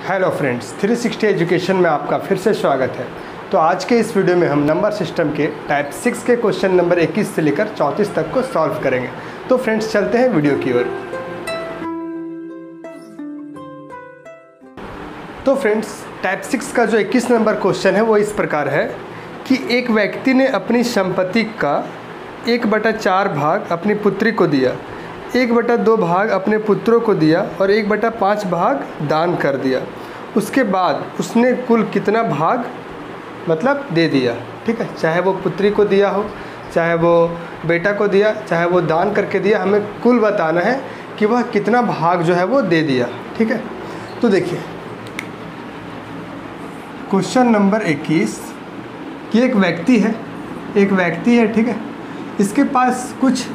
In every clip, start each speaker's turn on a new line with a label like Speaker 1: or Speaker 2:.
Speaker 1: Hello friends, 360 education में आपका फिर से स्वागत है। तो आज के इस वीडियो में हम नंबर सिस्टम के टाइप 6 के क्वेश्चन नंबर 21 से लेकर 34 तक को सॉल्व करेंगे। तो फ्रेंड्स चलते हैं वीडियो की ओर। तो फ्रेंड्स टाइप 6 का जो 21 नंबर क्वेश्चन है वो इस प्रकार है कि एक व्यक्ति ने अपनी संपत्ति का 1/4 भाग अपनी पुत्री को दिया, 1/2 भाग अपने पुत्रों को दिया और 1/5 भाग दान कर दिया। उसके बाद उसने कुल कितना भाग मतलब दे दिया। ठीक है, चाहे वो पुत्री को दिया हो, चाहे वो बेटा को दिया, चाहे वो दान करके दिया, हमें कुल बताना है कि वह कितना भाग जो है वो दे दिया। ठीक है, तो देखिए क्वेश्चन नंबर 21 कि एक व्यक्ति है, ठीक है, इसके पास कुछ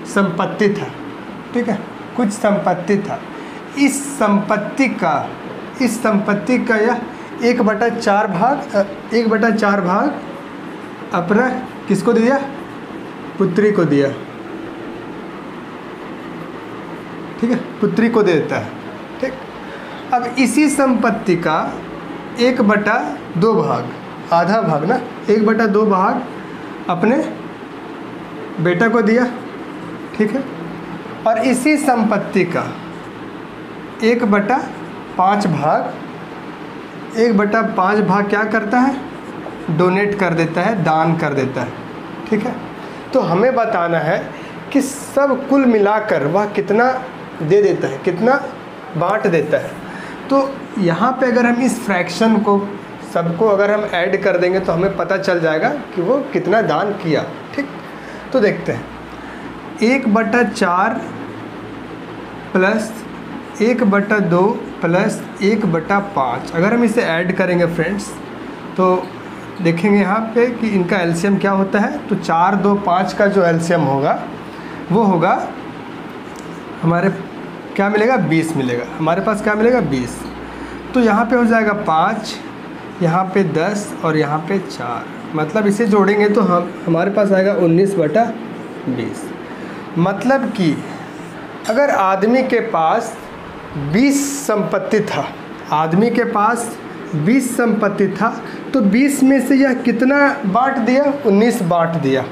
Speaker 1: संपत्ति था, ठीक है, कुछ संपत्ति था। इस संपत्ति का यह 1/4 भाग अपना किसको दिया? पुत्री को दिया। ठीक है, पुत्री को दे देता है। ठीक, अब इसी संपत्ति का 1/2 भाग, आधा भाग ना, 1/2 भाग अपने बेटा को दिया। ठीक है, और इसी संपत्ति का 1/5 भाग क्या करता है? डोनेट कर देता है, दान कर देता है। ठीक है, तो हमें बताना है कि सब कुल मिलाकर वह कितना दे देता है, कितना बांट देता है। तो यहाँ पे अगर हम इस फ्रैक्शन को सबको अगर हम ऐड कर देंगे तो हमें पता चल जाएगा कि वो कितना दान किया। ठीक, तो देखते हैं 1/4 प्लस 1/2 प्लस 1/5। अगर हम इसे ऐड करेंगे फ्रेंड्स तो देखेंगे यहाँ पे कि इनका एलसीएम क्या होता है। तो 4, 2, 5 का जो एलसीएम होगा वो होगा हमारे क्या मिलेगा? 20 मिलेगा। हमारे पास क्या मिलेगा? 20। तो यहाँ पे हो जाएगा 5, यहाँ पे 10 और यहाँ पे 4, मतलब इसे जोड़ेंगे तो हमारे पास आएगा 19/20। मतलब कि अगर आदमी के पास 20 संपत्ति था, तो 20 में से यह कितना बांट दिया? 19 बांट दिया।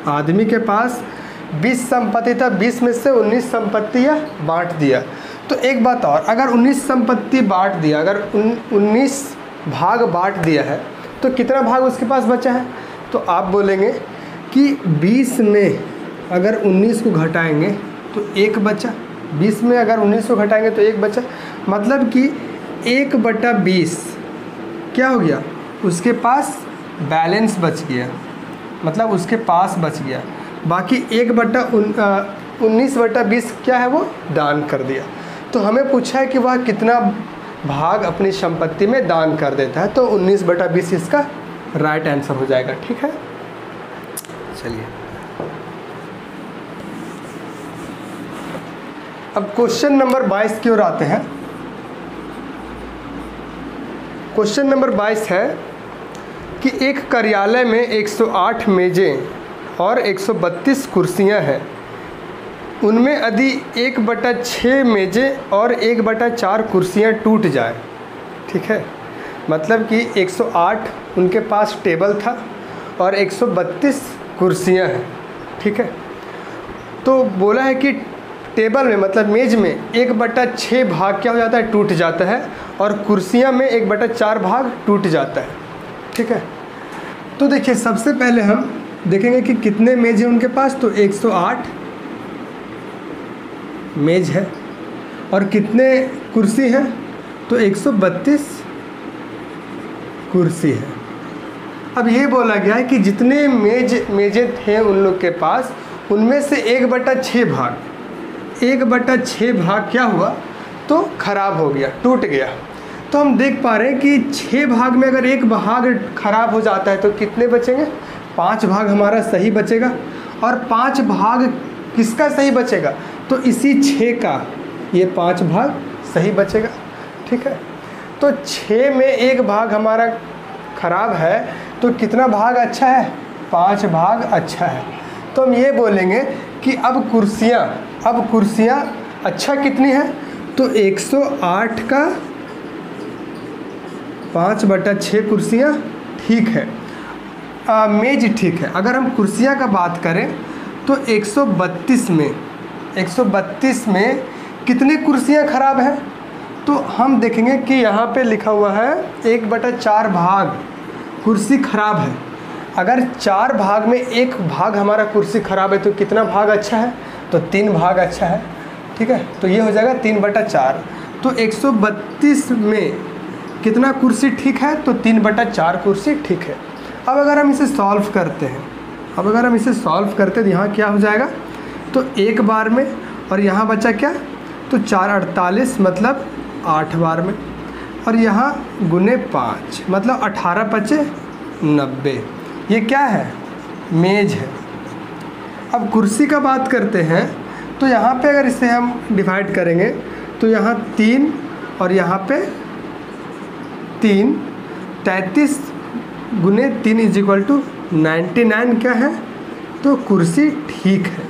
Speaker 1: आदमी के पास 20 संपत्ति था, 20 में से 19 संपत्ति यह बांट दिया। तो एक बात और, अगर 19 संपत्ति बांट दिया, अगर 19 भाग बांट दिया है तो कितना भाग उसके पास बचा है? तो आप बोलेंगे कि 20 में अगर 19 को घटाएंगे तो 1 बचा। 20 में अगर 19 को घटाएंगे तो 1 बचा, मतलब कि 1/20 क्या हो गया? उसके पास बैलेंस बच गया, मतलब उसके पास बच गया। बाकी 19/20 क्या है? वो दान कर दिया। तो हमें पूछा है कि वह कितना भाग अपनी संपत्ति में दान कर देता है। तो 19/20 इसका राइट आंसर हो जाएगा। ठीक है, चलिए अब क्वेश्चन नंबर 22 की ओर आते हैं। क्वेश्चन नंबर 22 है कि एक कार्यालय में 108 मेज़ें और 132 कुर्सियां हैं। उनमें यदि 1/6 मेज़ें और 1/4 कुर्सियां टूट जाए, ठीक है, मतलब कि 108 उनके पास टेबल था और 132 कुर्सियां हैं। ठीक है, तो बोला है कि टेबल में मतलब मेज़ में 1/6 भाग क्या हो जाता है? टूट जाता है, और कुर्सियां में 1/4 भाग टूट जाता है। ठीक है, तो देखिए सबसे पहले हम देखेंगे कि कितने मेज़ हैं उनके पास। तो 108 मेज़ है और कितने कुर्सी हैं? तो 132 कुर्सी है। अब ये बोला गया है कि जितने मेज़ें थे उन लोग के पास, उनमें से 1/6 भाग क्या हुआ? तो खराब हो गया, टूट गया। तो हम देख पा रहे हैं कि 6 भाग में अगर 1 भाग खराब हो जाता है तो कितने बचेंगे? 5 भाग हमारा सही बचेगा। और 5 भाग किसका सही बचेगा? तो इसी 6 का ये 5 भाग सही बचेगा। ठीक है, तो 6 में 1 भाग हमारा खराब है तो कितना भाग अच्छा है? 5 भाग अच्छा है। तो हम ये बोलेंगे कि अब कुर्सियाँ अच्छा कितनी है? तो 108 का 5/6 कुर्सियाँ ठीक है, मेज ठीक है। अगर हम कुर्सियाँ का बात करें तो 132 में कितनी कुर्सियाँ ख़राब हैं? तो हम देखेंगे कि यहाँ पे लिखा हुआ है 1/4 भाग कुर्सी ख़राब है। अगर 4 भाग में 1 भाग हमारा कुर्सी ख़राब है तो कितना भाग अच्छा है? तो 3 भाग अच्छा है, ठीक है। तो ये हो जाएगा 3/4। तो 132 में कितना कुर्सी ठीक है? तो 3/4 कुर्सी ठीक है। अब अगर हम इसे सॉल्व करते हैं, तो यहाँ क्या हो जाएगा? तो 1 बार में, और यहाँ बचा क्या? तो 4 48 मतलब 8 बार में, और यहाँ गुने 5 मतलब 18×5 90। ये क्या है? मेज है। अब कुर्सी का बात करते हैं तो यहाँ पे अगर इसे हम डिवाइड करेंगे तो यहाँ 3 और यहाँ पे 3, 33 गुने 3 = 99 क्या है? तो कुर्सी ठीक है।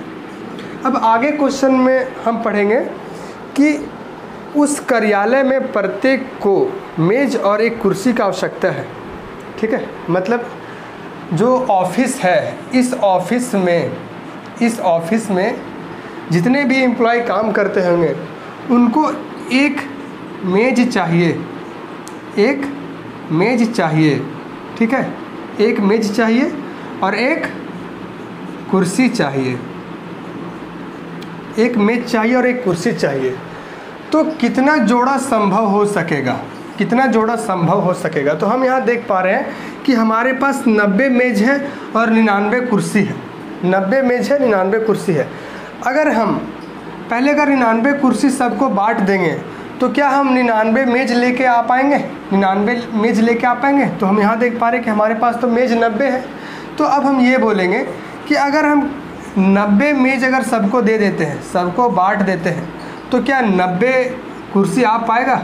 Speaker 1: अब आगे क्वेश्चन में हम पढ़ेंगे कि उस कार्यालय में प्रत्येक को मेज और एक कुर्सी की आवश्यकता है, ठीक है। मतलब जो ऑफिस है, इस ऑफिस में जितने भी एम्प्लॉय काम करते होंगे उनको एक मेज चाहिए, ठीक है। एक मेज चाहिए और एक कुर्सी चाहिए, एक मेज चाहिए और एक कुर्सी चाहिए। तो कितना जोड़ा संभव हो सकेगा? तो हम यहाँ देख पा रहे हैं कि हमारे पास 90 मेज है और 99 कुर्सी है। 90 मेज है, 99 कुर्सी है। अगर 99 कुर्सी सबको बांट देंगे तो क्या हम 99 मेज लेके आ पाएंगे? 99 मेज लेके आ पाएंगे? तो हम यहाँ देख पा रहे हैं कि हमारे पास तो मेज 90 है। तो अब हम ये बोलेंगे कि अगर हम 90 मेज अगर सबको दे देते हैं, सबको बांट देते हैं, तो क्या 90 कुर्सी आ पाएगा?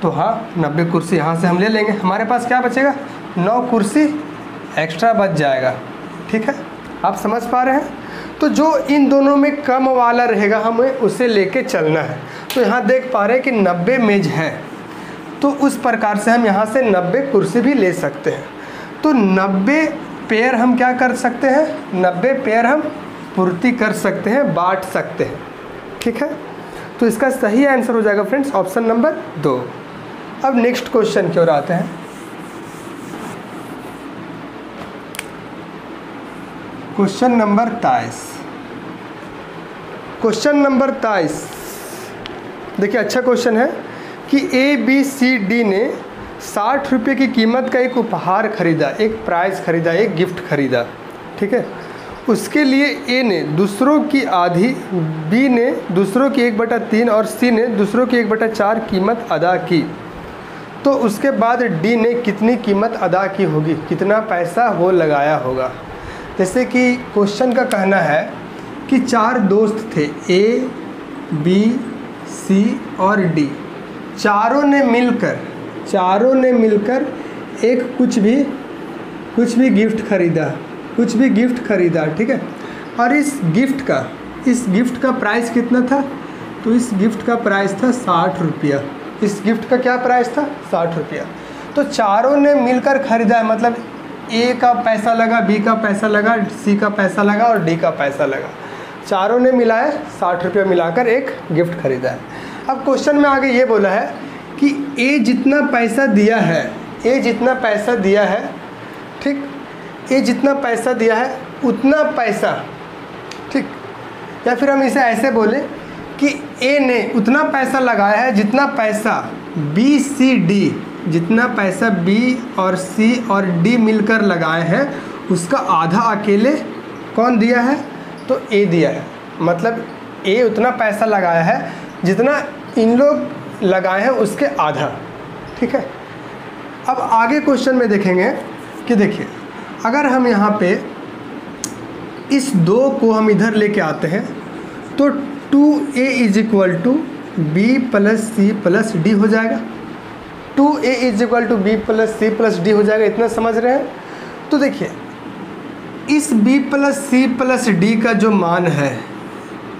Speaker 1: तो हाँ, 90 कुर्सी यहाँ से हम ले लेंगे। हमारे पास क्या बचेगा? 9 कुर्सी एक्स्ट्रा बच जाएगा, ठीक है। आप समझ पा रहे हैं? तो जो इन दोनों में कम वाला रहेगा हमें उसे लेके चलना है। तो यहाँ देख पा रहे हैं कि 90 मेज है, तो उस प्रकार से हम यहाँ से 90 कुर्सी भी ले सकते हैं। तो 90 पेयर हम क्या कर सकते हैं? 90 पेयर हम पूर्ति कर सकते हैं, बांट सकते हैं, ठीक है। तो इसका सही आंसर हो जाएगा फ्रेंड्स ऑप्शन नंबर 2। अब नेक्स्ट क्वेश्चन की ओर आते हैं। Question number 23। देखिए अच्छा क्वेश्चन है कि ABCD ने 60 रुपये की कीमत का एक उपहार खरीदा, एक प्राइज़ खरीदा, एक गिफ्ट खरीदा, ठीक है। उसके लिए A ने दूसरों की आधी, B ने दूसरों की 1/3 और C ने दूसरों की 1/4 कीमत अदा की। तो उसके बाद D ने कितनी कीमत अदा की होगी? कितना पैसा वो लगाया होगा? जैसे कि क्वेश्चन का कहना है कि 4 दोस्त थे A, B, C और D। चारों ने मिलकर एक कुछ भी गिफ्ट खरीदा, ठीक है। और इस गिफ्ट का प्राइस कितना था? तो इस गिफ्ट का प्राइस था 60 रुपया। इस गिफ्ट का क्या प्राइस था? 60 रुपया। तो चारों ने मिलकर खरीदा है, मतलब A का पैसा लगा, B का पैसा लगा, C का पैसा लगा और D का पैसा लगा। चारों ने मिलाया 60 रुपया मिलाकर एक गिफ्ट खरीदा है। अब क्वेश्चन में आगे ये बोला है कि A जितना पैसा दिया है, ठीक, A जितना पैसा दिया है उतना पैसा, ठीक। या फिर हम इसे ऐसे बोले कि A ने उतना पैसा लगाया है जितना पैसा जितना पैसा B और C और D मिलकर लगाए हैं उसका आधा अकेले कौन दिया है? तो A दिया है। मतलब A उतना पैसा लगाया है जितना इन लोग लगाए हैं उसके आधा, ठीक है। अब आगे क्वेश्चन में देखेंगे कि देखिए अगर हम यहाँ पे इस 2 को हम इधर लेके आते हैं तो 2A = B + C + D हो जाएगा। 2A = B + C + D हो जाएगा। इतना समझ रहे हैं? तो देखिए इस B + C + D का जो मान है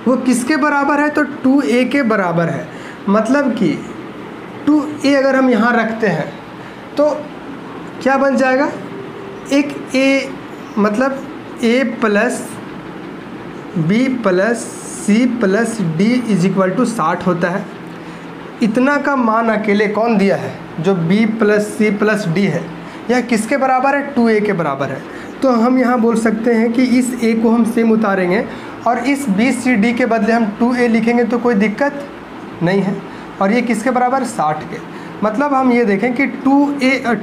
Speaker 1: वो किसके बराबर है? तो 2A के बराबर है। मतलब कि 2A अगर हम यहाँ रखते हैं तो क्या बन जाएगा, एक ए मतलब a plus B plus C plus D is equal to 60 होता है। इतना का मान अकेले कौन दिया है, जो b plus C plus D है, यह किसके बराबर है, 2a के बराबर है। तो हम यहाँ बोल सकते हैं कि इस a को हम सेम उतारेंगे और इस b c d के बदले हम 2a लिखेंगे तो कोई दिक्कत नहीं है। और ये किसके बराबर, 60 के। मतलब हम ये देखें कि 2a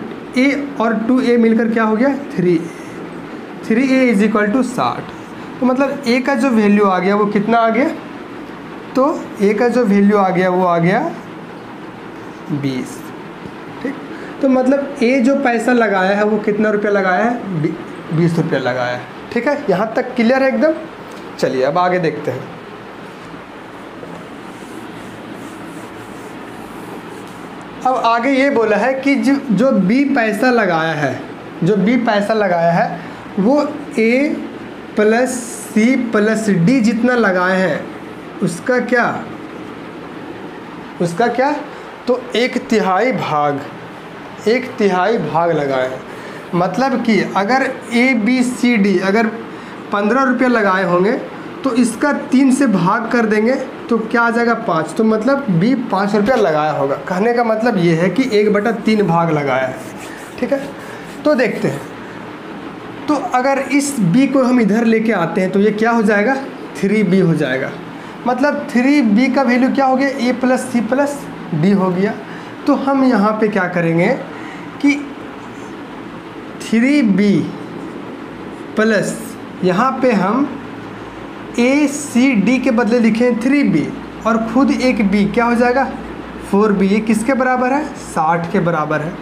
Speaker 1: और 2a मिलकर क्या हो गया, 3a इज इक्वल टू 60। तो मतलब a का जो वैल्यू आ गया वो कितना आ गया, तो a का जो वैल्यू आ गया वो आ गया 20। ठीक, तो मतलब a जो पैसा लगाया है वो कितना रुपया लगाया है, 20 रुपया लगाया है। ठीक है, यहाँ तक क्लियर है एकदम। चलिए अब आगे देखते हैं। अब आगे ये बोला है कि जो b पैसा लगाया है, जो b पैसा लगाया है वो a plus C plus D जितना लगाए हैं उसका क्या, तो 1/3 भाग लगाए हैं। मतलब कि अगर a b c d अगर 15 रुपये लगाए होंगे तो इसका 3 से भाग कर देंगे तो क्या आ जाएगा, 5। तो मतलब b 5 रुपया लगाया होगा। कहने का मतलब ये है कि 1/3 भाग लगाया है। ठीक है, तो देखते हैं। तो अगर इस b को हम इधर लेके आते हैं तो ये क्या हो जाएगा, 3b हो जाएगा। मतलब 3b का वैल्यू क्या हो गया, a plus C plus D हो गया। तो हम यहाँ पे क्या करेंगे कि 3b प्लस यहाँ पे हम a c d के बदले लिखें 3b और खुद एक b क्या हो जाएगा, 4b। ये किसके बराबर है, 60 के बराबर है।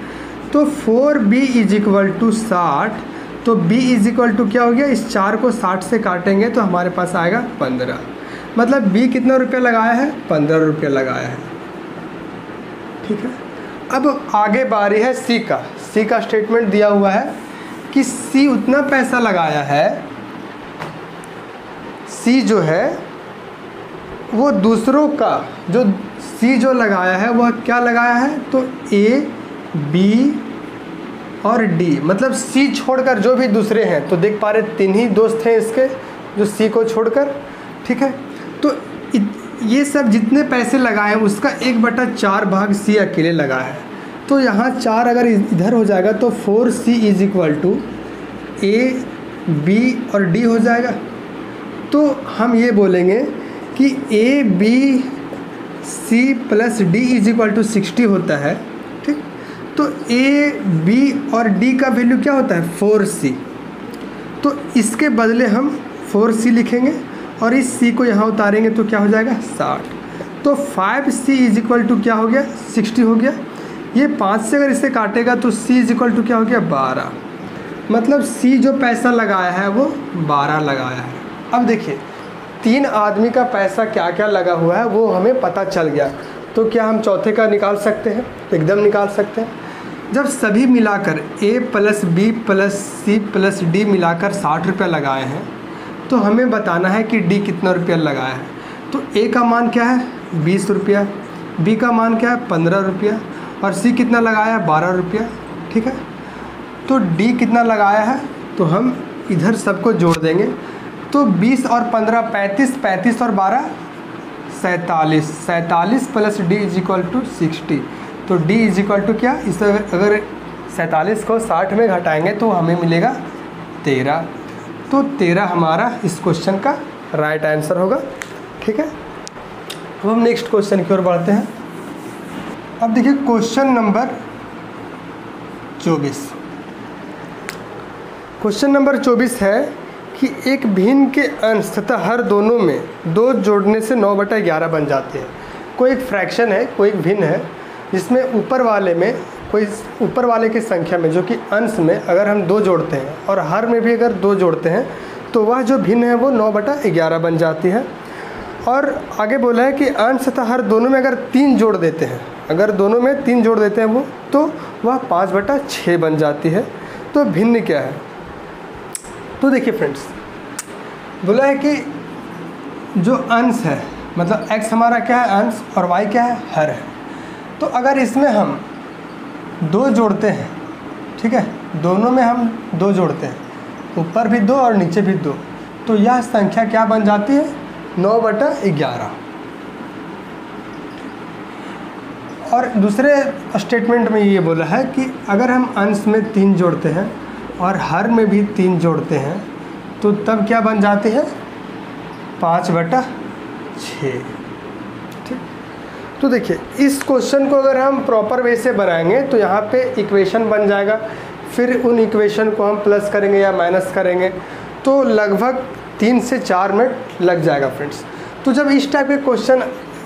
Speaker 1: तो 4b इज इक्वल टू 60। तो b इज इक्वल टू क्या हो गया, इस 4 को 60 से काटेंगे तो हमारे पास आएगा 15। मतलब b कितना रुपया लगाया है, 15 रुपया लगाया है। ठीक है, अब आगे बारी है c का। c का स्टेटमेंट दिया हुआ है कि c उतना पैसा लगाया है, c जो है वो दूसरों का जो c जो लगाया है वह क्या लगाया है, तो a b और d। मतलब c छोड़कर जो भी दूसरे हैं, तो देख पा रहे 3 ही दोस्त हैं इसके जो c को छोड़कर। ठीक है, तो ये सब जितने पैसे लगाए हैं उसका 1/4 भाग c अकेले लगा है। तो यहाँ 4 अगर इधर हो जाएगा तो 4c is equal to a b और d हो जाएगा। तो हम ये बोलेंगे कि a b c plus d is equal to 60 होता है। ठीक, तो a b और d का वैल्यू क्या होता है, 4c। तो इसके बदले हम 4c लिखेंगे और इस c को यहाँ उतारेंगे तो क्या हो जाएगा, 60। तो 5c इज इक्वल टू क्या हो गया, 60 हो गया। ये 5 से अगर इसे काटेगा तो c इज इक्वल टू क्या हो गया, 12। मतलब c जो पैसा लगाया है वो 12 लगाया है। अब देखिए 3 आदमी का पैसा क्या क्या लगा हुआ है वो हमें पता चल गया। तो क्या हम चौथे का निकाल सकते हैं, एकदम निकाल सकते हैं। जब सभी मिलाकर a plus B plus C plus D मिलाकर 60 रुपया लगाए हैं तो हमें बताना है कि d कितना रुपया लगाया है। तो a का मान क्या है, 20 रुपया, b का मान क्या है, 15 रुपया और c कितना लगाया है, 12 रुपया। ठीक है, तो d कितना लगाया है, तो हम इधर सबको जोड़ देंगे। तो 20 और 15 35, 35 और 12 47, 47 plus d is equal to 60। तो d इज इक्वल टू क्या, इस अगर 47 को 60 में घटाएंगे तो हमें मिलेगा 13। तो 13 हमारा इस क्वेश्चन का राइट आंसर होगा। ठीक है, अब हम नेक्स्ट क्वेश्चन की ओर बढ़ते हैं। अब देखिए क्वेश्चन नंबर 24। क्वेश्चन नंबर 24 है कि एक भिन्न के अंश तथा हर दोनों में 2 जोड़ने से 9/11 बन जाते हैं। कोई एक फ्रैक्शन है, कोई एक भिन्न है जिसमें ऊपर वाले की संख्या में जो कि अंश में अगर हम 2 जोड़ते हैं और हर में भी अगर 2 जोड़ते हैं तो वह जो भिन्न है वो 9/11 बन जाती है। और आगे बोला है कि अंश तथा हर दोनों में अगर 3 जोड़ देते हैं, अगर दोनों में 3 जोड़ देते हैं वो तो वह 5/6 बन जाती है। तो भिन्न क्या है, तो देखिए फ्रेंड्स, बोला है कि जो अंश है मतलब x हमारा क्या है, अंश, और y क्या है, हर है। तो अगर इसमें हम 2 जोड़ते हैं, ठीक है, दोनों में हम 2 जोड़ते हैं, ऊपर भी 2 और नीचे भी 2, तो यह संख्या क्या बन जाती है? 9/11। और दूसरे स्टेटमेंट में ये बोला है कि अगर हम अंश में 3 जोड़ते हैं और हर में भी 3 जोड़ते हैं तो तब क्या बन जाती है? 5/6। ठीक, तो देखिए इस क्वेश्चन को अगर हम प्रॉपर वे से बनाएंगे तो यहाँ पे इक्वेशन बन जाएगा, फिर उन इक्वेशन को हम प्लस करेंगे या माइनस करेंगे तो लगभग 3 से 4 मिनट लग जाएगा फ्रेंड्स। तो जब इस टाइप के क्वेश्चन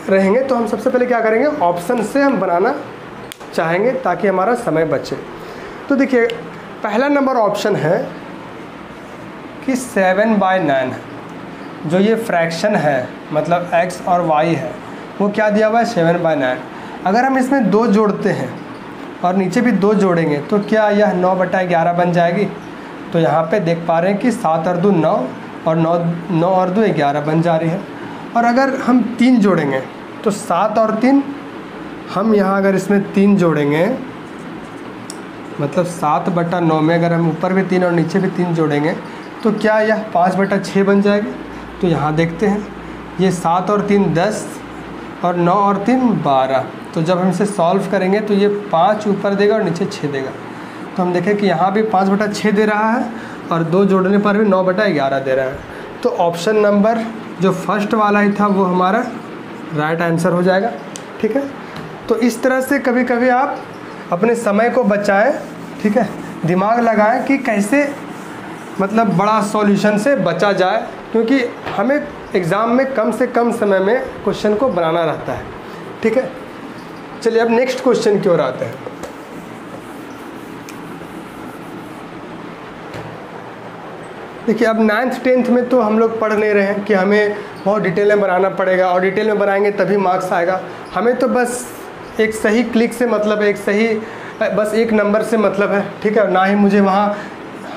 Speaker 1: रहेंगे तो हम सबसे पहले क्या करेंगे? ऑप्शन से हम बनाना चाहेंगे ताकि हमारा समय बचे। तो देखिए पहला नंबर ऑप्शन है कि 7/9 है, जो ये फ्रैक्शन है मतलब x और y है वो क्या दिया हुआ है? 7/9। अगर हम इसमें 2 जोड़ते हैं और नीचे भी 2 जोड़ेंगे तो क्या यह 9/11 बन जाएगी? तो यहाँ पे देख पा रहे हैं कि 7 और 2 9 और 9 और 2 11 बन जा रही है। और अगर हम 3 जोड़ेंगे तो 7 और 3, हम यहाँ अगर इसमें 3 जोड़ेंगे मतलब 7/9 में अगर हम ऊपर भी 3 और नीचे भी 3 जोड़ेंगे तो क्या यह 5/6 बन जाएगी? तो यहाँ देखते हैं, ये 7 और 3 10 और 9 और 3 12। तो जब हम इसे सॉल्व करेंगे तो ये 5 ऊपर देगा और नीचे 6 देगा। तो हम देखें कि यहाँ भी 5/6 दे रहा है और 2 जोड़ने पर भी 9/11 दे रहा है। तो ऑप्शन नंबर जो फर्स्ट वाला ही था वो हमारा राइट आंसर हो जाएगा। ठीक है, तो इस तरह से कभी कभी आप अपने समय को बचाएं, ठीक है, दिमाग लगाएं कि कैसे मतलब बड़ा सॉल्यूशन से बचा जाए, क्योंकि हमें एग्ज़ाम में कम से कम समय में क्वेश्चन को बनाना रहता है। ठीक है, चलिए अब नेक्स्ट क्वेश्चन की ओर आते हैं। देखिए अब 9th 10th में तो हम लोग पढ़ नहीं रहे हैं कि हमें बहुत डिटेल में बनाना पड़ेगा और डिटेल में बनाएंगे तभी मार्क्स आएगा। हमें तो बस एक सही क्लिक से मतलब है, एक सही बस एक नंबर से मतलब है। ठीक है, ना ही मुझे वहाँ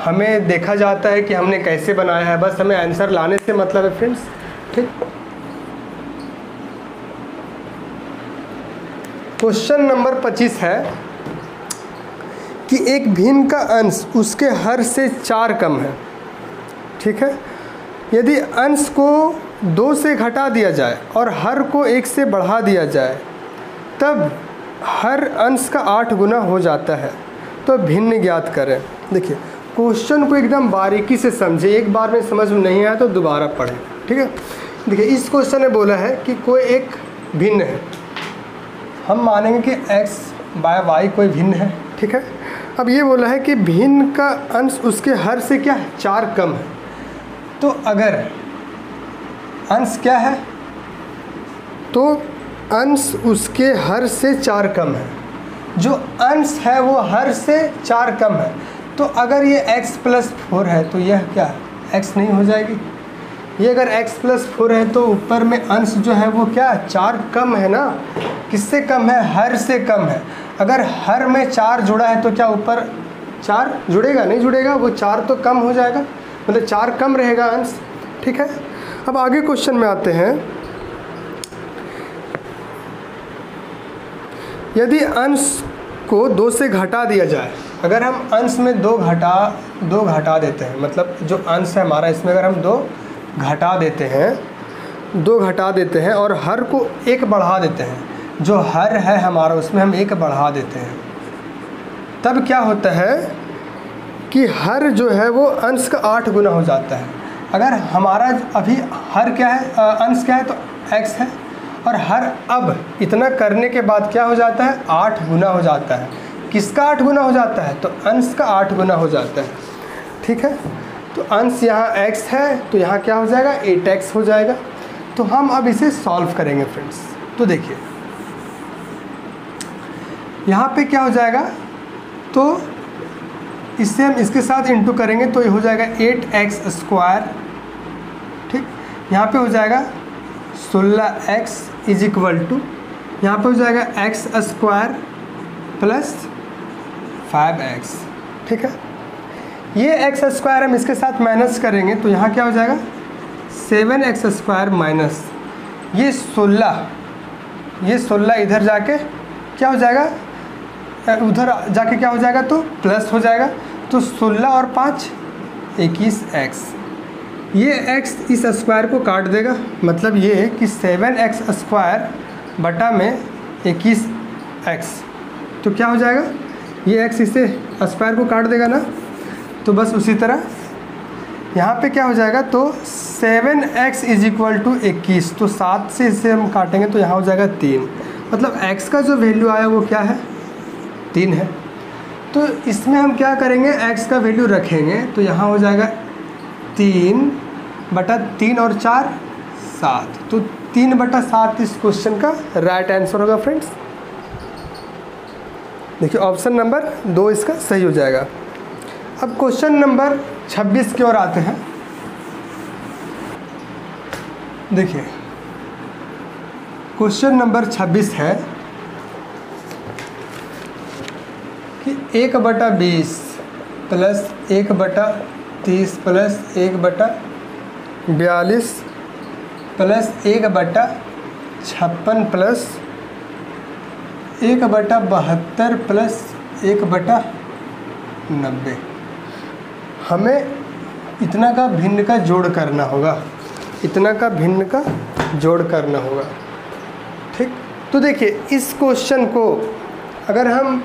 Speaker 1: हमें देखा जाता है कि हमने कैसे बनाया है, बस हमें आंसर लाने से मतलब है फ्रेंड्स। ठीक, क्वेश्चन नंबर 25 है कि एक भिन्न का अंश उसके हर से 4 कम है। ठीक है, यदि अंश को 2 से घटा दिया जाए और हर को 1 से बढ़ा दिया जाए तब हर अंश का 8 गुना हो जाता है, तो भिन्न ज्ञात करें। देखिए क्वेश्चन को एकदम बारीकी से समझे, एक बार में समझ में नहीं आया तो दोबारा पढ़ें। ठीक है, देखिए इस क्वेश्चन ने बोला है कि कोई एक भिन्न है, हम मानेंगे कि x/y कोई भिन्न है। ठीक है, अब ये बोला है कि भिन्न का अंश उसके हर से क्या है? 4 कम है। तो अगर अंश क्या है? तो अंश उसके हर से 4 कम है। जो अंश है वो हर से 4 कम है, तो अगर ये x+4 है तो यह क्या है? x नहीं हो जाएगी। ये अगर x+4 है तो ऊपर में अंश जो है वो क्या? 4 कम है ना। किससे कम है? हर से कम है। अगर हर में 4 जुड़ा है तो क्या ऊपर 4 जुड़ेगा? नहीं जुड़ेगा, वो 4 तो कम हो जाएगा, मतलब 4 कम रहेगा अंश। ठीक है, अब आगे क्वेश्चन में आते हैं। यदि अंश को 2 से घटा दिया जाए, अगर हम अंश में 2 घटा देते हैं, मतलब जो अंश है हमारा इसमें अगर हम 2 घटा देते हैं और हर को 1 बढ़ा देते हैं, जो हर है हमारा उसमें हम 1 बढ़ा देते हैं, तब क्या होता है कि हर जो है वो अंश का 8 गुना हो जाता है। अगर हमारा अभी हर क्या है, अंश क्या है तो x है, और हर अब इतना करने के बाद क्या हो जाता है? 8 गुना हो जाता है। किसका 8 गुना हो जाता है? तो अंश का 8 गुना हो जाता है। ठीक है, तो अंश यहाँ x है तो यहाँ क्या हो जाएगा? 8x हो जाएगा। तो हम अब इसे सॉल्व करेंगे फ्रेंड्स। तो देखिए यहाँ पे क्या हो जाएगा, तो इससे हम इसके साथ इंटू करेंगे तो ये हो जाएगा 8x²। ठीक, यहाँ पे हो जाएगा 16x = यहाँ पे हो जाएगा x² + 5x। ठीक है, ये x² हम इसके साथ माइनस करेंगे तो यहाँ क्या हो जाएगा? 7x² माइनस ये 16 इधर जाके क्या हो जाएगा? उधर जाके क्या हो जाएगा, तो प्लस हो जाएगा। तो 16 और 5 21x, ये x इस स्क्वायर को काट देगा, मतलब ये है कि 7x स्क्वायर बटा में 21x, तो क्या हो जाएगा, ये x इसे स्क्वायर को काट देगा ना। तो बस उसी तरह यहाँ पे क्या हो जाएगा, तो 7x इज इक्वल टू 21, तो 7 से इसे हम काटेंगे तो यहाँ हो जाएगा 3, मतलब x का जो वैल्यू आया वो क्या है, 3 है। तो इसमें हम क्या करेंगे, x का वैल्यू रखेंगे, तो यहाँ हो जाएगा 3/3 और 4 7, तो 3/7 इस क्वेश्चन का राइट आंसर होगा फ्रेंड्स। देखिए ऑप्शन नंबर 2 इसका सही हो जाएगा। अब क्वेश्चन नंबर 26 की ओर आते हैं। देखिए क्वेश्चन नंबर 26 है कि 1/20 plus 1/30 plus 1/42 plus 1/56 plus 1/72 plus 1/90, हमें इतना का भिन्न का जोड़ करना होगा, इतना का भिन्न का जोड़ करना होगा। ठीक, तो देखिए इस क्वेश्चन को अगर हम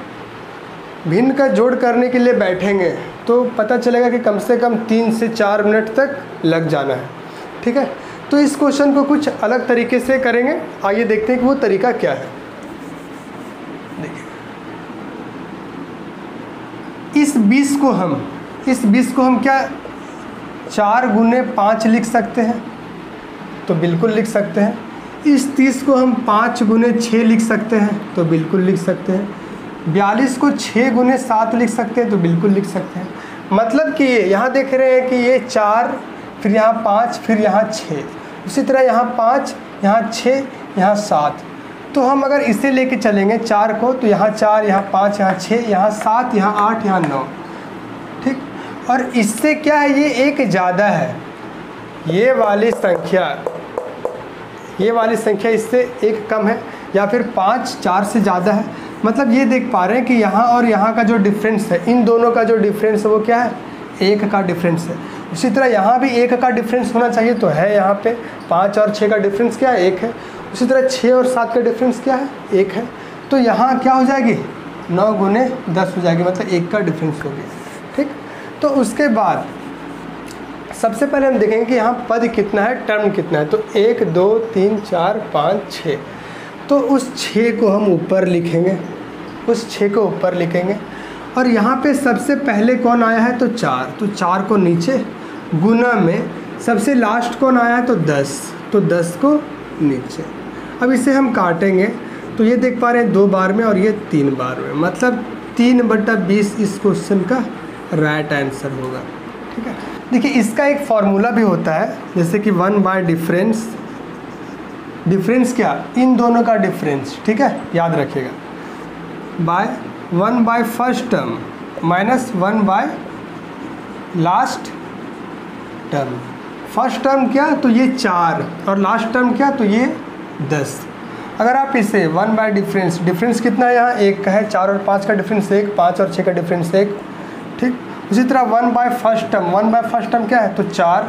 Speaker 1: भिन्न का जोड़ करने के लिए बैठेंगे तो पता चलेगा कि कम से कम 3 से 4 मिनट तक लग जाना है। ठीक है, तो इस क्वेश्चन को कुछ अलग तरीके से करेंगे, आइए देखते हैं कि वो तरीका क्या है। देखिए इस 20 को हम क्या 4 गुने 5 लिख सकते हैं, तो बिल्कुल लिख सकते हैं। इस 30 को हम 5 गुने 6 लिख सकते हैं, तो बिल्कुल लिख सकते हैं। 42 को 6 गुने 7 लिख सकते हैं, तो बिल्कुल लिख सकते हैं। मतलब कि ये यहाँ देख रहे हैं कि ये 4, फिर यहाँ 5, फिर यहाँ 6, उसी तरह यहाँ 5, यहाँ 6, यहाँ 7, तो हम अगर इसे लेके चलेंगे 4 को, तो यहाँ 4, यहाँ 5, यहाँ 6, यहाँ 7, यहाँ 8, यहाँ 9। ठीक, और इससे क्या है, ये एक ज़्यादा है, ये वाली संख्या इससे एक कम है, या फिर 5 4 से ज़्यादा है। मतलब ये देख पा रहे हैं कि यहाँ और यहाँ का जो डिफरेंस है, इन दोनों का जो डिफरेंस है वो क्या है, 1 का डिफरेंस है। उसी तरह यहाँ भी 1 का डिफरेंस होना चाहिए, तो है यहाँ पे 5 और 6 का डिफरेंस क्या है, 1 है। उसी तरह 6 और 7 का डिफरेंस क्या है, 1 है। तो यहाँ क्या हो जाएगी, 9 गुने 10 हो जाएगी, मतलब 1 का डिफरेंस हो गया। ठीक, तो उसके बाद सबसे पहले हम देखेंगे कि यहाँ पद कितना है, टर्म कितना है। तो 1 2 3 4 5 6, तो उस 6 को हम ऊपर लिखेंगे, उस 6 को ऊपर लिखेंगे। और यहाँ पे सबसे पहले कौन आया है, तो 4, तो 4 को नीचे, गुना में सबसे लास्ट कौन आया है, तो 10, तो 10 को नीचे। अब इसे हम काटेंगे तो ये देख पा रहे हैं 2 बार में और ये 3 बार में, मतलब 3/20 इस क्वेश्चन का राइट आंसर होगा। ठीक है, देखिए इसका एक फार्मूला भी होता है, जैसे कि 1 बाय डिफरेंस, डिफरेंस क्या, इन दोनों का डिफरेंस। ठीक है, याद रखिएगा, by 1 by first term minus 1 by last term. First term क्या, तो ये 4, और लास्ट टर्म क्या, तो ये 10। अगर आप इसे 1 बाय डिफरेंस, डिफरेंस कितना है यहाँ, 1 का है, 4 और 5 का डिफरेंस 1, 5 और 6 का डिफरेंस 1। ठीक, उसी तरह 1 by first term, 1 by first term क्या है, तो 4,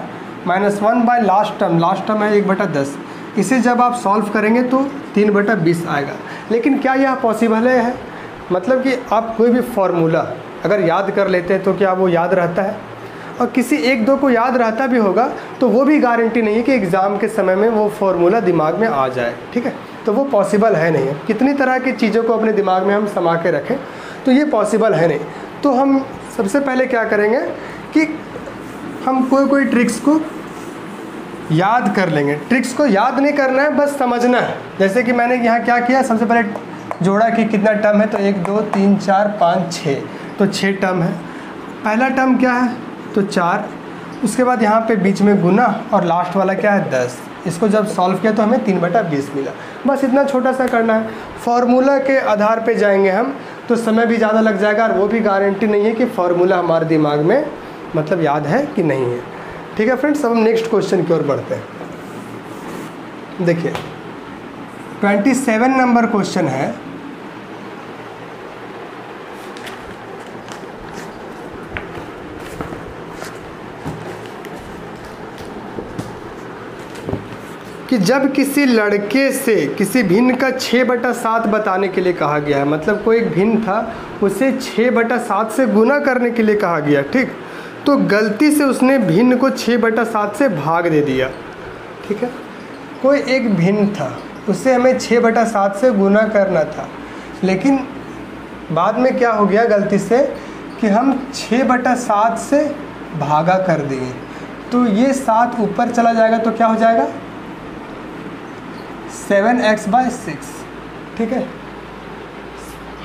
Speaker 1: माइनस 1 बाय लास्ट टर्म है 1/10। इसे जब आप सॉल्व करेंगे तो 3/20 आएगा। लेकिन क्या यह पॉसिबल है, मतलब कि आप कोई भी फार्मूला अगर याद कर लेते हैं तो क्या वो याद रहता है, और किसी 1-2 को याद रहता भी होगा तो वो भी गारंटी नहीं है कि एग्ज़ाम के समय में वो फार्मूला दिमाग में आ जाए। ठीक है, तो वो पॉसिबल है नहीं है। कितनी तरह की चीज़ों को अपने दिमाग में हम समा के रखें, तो ये पॉसिबल है नहीं। तो हम सबसे पहले क्या करेंगे कि हम कोई ट्रिक्स को याद कर लेंगे। ट्रिक्स को याद नहीं करना है, बस समझना है। जैसे कि मैंने यहाँ क्या किया, सबसे पहले जोड़ा कि कितना टर्म है, तो 1 2 3 4 5 6, तो 6 टर्म है। पहला टर्म क्या है, तो 4, उसके बाद यहाँ पे बीच में गुना, और लास्ट वाला क्या है 10। इसको जब सॉल्व किया तो हमें 3/20 मिला। बस इतना छोटा सा करना है। फार्मूला के आधार पे जाएंगे हम तो समय भी ज़्यादा लग जाएगा, और वो भी गारंटी नहीं है कि फार्मूला हमारे दिमाग में मतलब याद है कि नहीं है। ठीक है फ्रेंड्स, अब हम नेक्स्ट क्वेश्चन की ओर बढ़ते हैं। देखिए 27 नंबर क्वेश्चन है कि जब किसी लड़के से किसी भिन्न का 6/7 बताने के लिए कहा गया है, मतलब कोई एक भिन्न था उसे 6/7 से गुना करने के लिए कहा गया, ठीक, तो गलती से उसने भिन्न को 6/7 से भाग दे दिया, ठीक है। कोई एक भिन्न था उससे हमें 6/7 से गुना करना था, लेकिन बाद में क्या हो गया गलती से कि हम 6/7 से भागा कर दिए, तो ये 7 ऊपर चला जाएगा तो क्या हो जाएगा 7x/6, ठीक है।